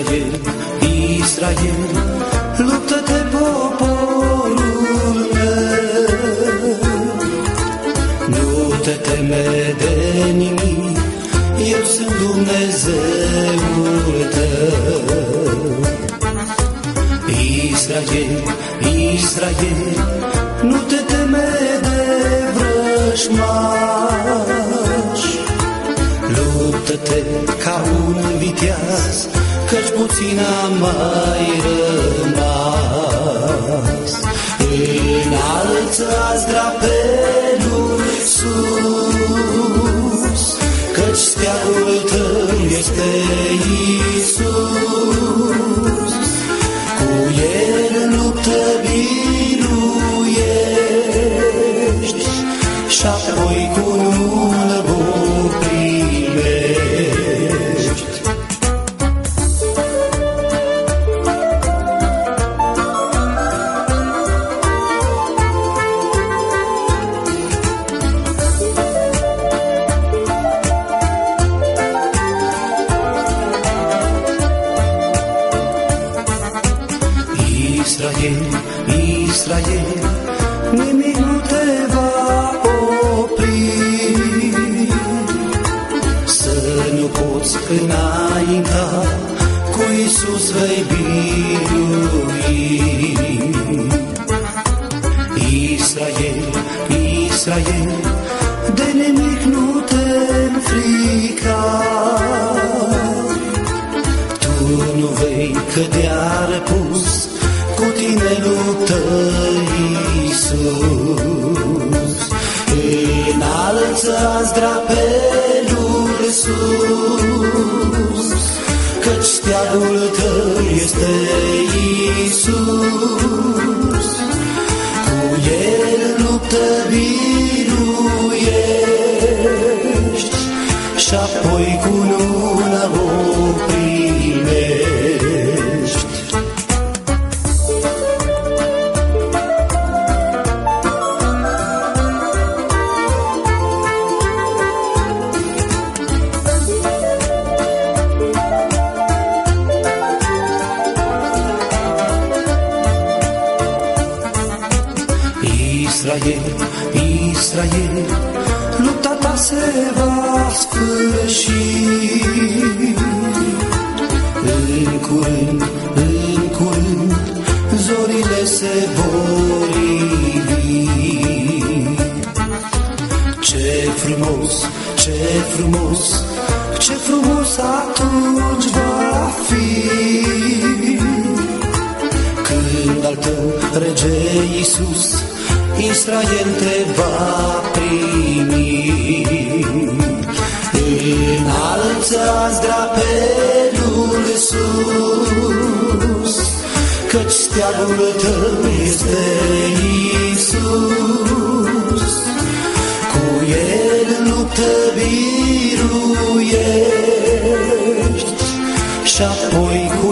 Israel, Israel, luptă-te poporul meu, nu te teme de nimic, eu sunt Dumnezeul tău. Israel, Israel, nu te teme de vrăjmași, luptă-te ca un viteaz, căci puțin a mai rămas. Înalță-ați drapelul sus, căci steagul tău este Iisus. Cu el în luptă biruiești și apoi cu nună bun primești. Israel, Israel, nimic nu te va opri, să nu poți înainta, cu Iisus vei birui. Israel, Israel, de nimic nu te înfrica, tu nu vei cădea răpus, cu tine luptă Iisus. Înalță-ați drapelul sus, căci steagul tău este Iisus. Cu el luptă biruiești și apoi cu luna o primești. Israel, Israel, lupta ta se va sfârși. În curând, zorile se vor ivi. Ce frumos, ce frumos, ce frumos atunci va fi, când al tău rege Iisus Israel te va primi. Înalță-ați drapelul sus, căci steagul tău este Iisus. Cu el în luptă biruiești și apoi cu